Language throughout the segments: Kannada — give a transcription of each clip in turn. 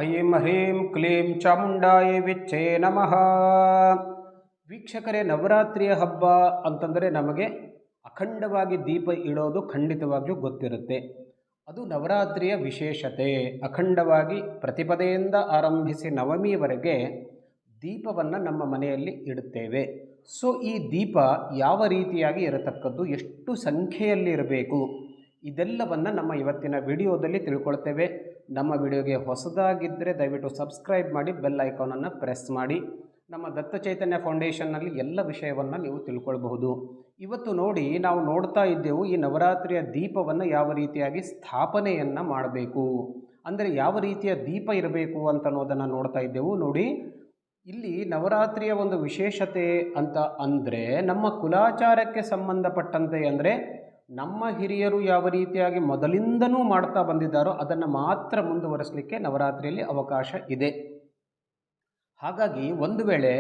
ಐಂ ಹ್ರೀಂ ಕ್ಲೀಂ ಚಾಮುಂಡಾಯ ವಿಚ್ಚೇ ನಮಃ. ವೀಕ್ಷಕರೇ, ನವರಾತ್ರಿಯ ಹಬ್ಬ ಅಂತಂದರೆ ನಮಗೆ ಅಖಂಡವಾಗಿ ದೀಪ ಇಡೋದು ಖಂಡಿತವಾಗಿಯೂ ಗೊತ್ತಿರುತ್ತೆ. ಅದು ನವರಾತ್ರಿಯ ವಿಶೇಷತೆ. ಅಖಂಡವಾಗಿ ಪ್ರತಿಪದೆಯಿಂದ ಆರಂಭಿಸಿ ನವಮಿಯವರೆಗೆ ದೀಪವನ್ನು ನಮ್ಮ ಮನೆಯಲ್ಲಿ ಇಡುತ್ತೇವೆ. ಸೊ ಈ ದೀಪ ಯಾವ ರೀತಿಯಾಗಿ ಇರತಕ್ಕದ್ದು, ಎಷ್ಟು ಸಂಖ್ಯೆಯಲ್ಲಿ ಇರಬೇಕು, ಇದೆಲ್ಲವನ್ನು ನಮ್ಮ ಇವತ್ತಿನ ವಿಡಿಯೋದಲ್ಲಿ ತಿಳ್ಕೊಳ್ತೇವೆ. ನಮ್ಮ ವಿಡಿಯೋಗೆ ಹೊಸದಾಗಿದ್ದರೆ ದಯವಿಟ್ಟು ಸಬ್ಸ್ಕ್ರೈಬ್ ಮಾಡಿ, ಬೆಲ್ ಐಕಾನನ್ನು ಪ್ರೆಸ್ ಮಾಡಿ. ನಮ್ಮ ದತ್ತ ಚೈತನ್ಯ ಫೌಂಡೇಶನ್ನಲ್ಲಿ ಎಲ್ಲ ವಿಷಯವನ್ನು ನೀವು ತಿಳ್ಕೊಳ್ಬಹುದು. ಇವತ್ತು ನೋಡಿ, ನಾವು ನೋಡ್ತಾ ಇದ್ದೆವು ಈ ನವರಾತ್ರಿಯ ದೀಪವನ್ನು ಯಾವ ರೀತಿಯಾಗಿ ಸ್ಥಾಪನೆಯನ್ನು ಮಾಡಬೇಕು, ಅಂದರೆ ಯಾವ ರೀತಿಯ ದೀಪ ಇರಬೇಕು ಅಂತ ಅನ್ನೋದನ್ನು ನೋಡ್ತಾ ಇದ್ದೆವು. ನೋಡಿ, ಇಲ್ಲಿ ನವರಾತ್ರಿಯ ಒಂದು ವಿಶೇಷತೆ ಅಂತ ಅಂದರೆ ನಮ್ಮ ಕುಲಾಚಾರಕ್ಕೆ ಸಂಬಂಧಪಟ್ಟಂತೆ, ಅಂದರೆ ನಮ್ಮ ಹಿರಿಯರು ಯಾವ ರೀತಿಯಾಗಿ ಮೊದಲಿಂದನೂ ಮಾಡ್ತಾ ಬಂದಿದ್ದಾರೋ ಅದನ್ನು ಮಾತ್ರ ಮುಂದುವರಿಸಲಿಕ್ಕೆ ನವರಾತ್ರಿಯಲ್ಲಿ ಅವಕಾಶ ಇದೆ. ಹಾಗಾಗಿ ಒಂದು ವೇಳೆ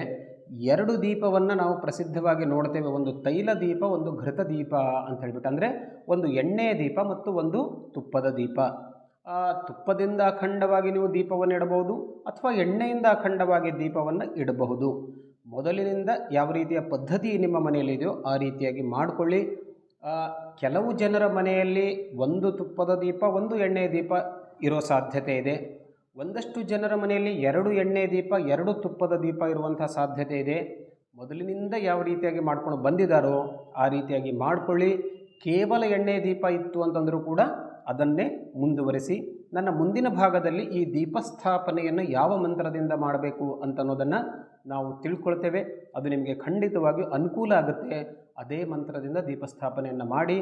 ಎರಡು ದೀಪವನ್ನು ನಾವು ಪ್ರಸಿದ್ಧವಾಗಿ ನೋಡ್ತೇವೆ. ಒಂದು ತೈಲ ದೀಪ, ಒಂದು ಘೃತ ದೀಪ ಅಂತ ಹೇಳ್ಬಿಟ್ಟು, ಅಂದರೆ ಒಂದು ಎಣ್ಣೆಯ ದೀಪ ಮತ್ತು ಒಂದು ತುಪ್ಪದ ದೀಪ. ತುಪ್ಪದಿಂದ ಅಖಂಡವಾಗಿ ನೀವು ದೀಪವನ್ನು ಇಡಬಹುದು ಅಥವಾ ಎಣ್ಣೆಯಿಂದ ಅಖಂಡವಾಗಿ ದೀಪವನ್ನು ಇಡಬಹುದು. ಮೊದಲಿನಿಂದ ಯಾವ ರೀತಿಯ ಪದ್ಧತಿ ನಿಮ್ಮ ಮನೆಯಲ್ಲಿದೆಯೋ ಆ ರೀತಿಯಾಗಿ ಮಾಡಿಕೊಳ್ಳಿ. ಕೆಲವು ಜನರ ಮನೆಯಲ್ಲಿ ಒಂದು ತುಪ್ಪದ ದೀಪ, ಒಂದು ಎಣ್ಣೆಯ ದೀಪ ಇರೋ ಸಾಧ್ಯತೆ ಇದೆ. ಒಂದಷ್ಟು ಜನರ ಮನೆಯಲ್ಲಿ ಎರಡು ಎಣ್ಣೆ ದೀಪ, ಎರಡು ತುಪ್ಪದ ದೀಪ ಇರುವಂಥ ಸಾಧ್ಯತೆ ಇದೆ. ಮೊದಲಿನಿಂದ ಯಾವ ರೀತಿಯಾಗಿ ಮಾಡ್ಕೊಂಡು ಬಂದಿದ್ದಾರೋ ಆ ರೀತಿಯಾಗಿ ಮಾಡಿಕೊಳ್ಳಿ. ಕೇವಲ ಎಣ್ಣೆ ದೀಪ ಇತ್ತು ಅಂತಂದರೂ ಕೂಡ ಅದನ್ನೇ ಮುಂದುವರಿಸಿ. ನನ್ನ ಮುಂದಿನ ಭಾಗದಲ್ಲಿ ಈ ದೀಪಸ್ಥಾಪನೆಯನ್ನು ಯಾವ ಮಂತ್ರದಿಂದ ಮಾಡಬೇಕು ಅಂತನ್ನೋದನ್ನು ನಾವು ತಿಳ್ಕೊಳ್ತೇವೆ. ಅದು ನಿಮಗೆ ಖಂಡಿತವಾಗಿಯೂ ಅನುಕೂಲ ಆಗುತ್ತೆ. ಅದೇ ಮಂತ್ರದಿಂದ ದೀಪಸ್ಥಾಪನೆಯನ್ನು ಮಾಡಿ.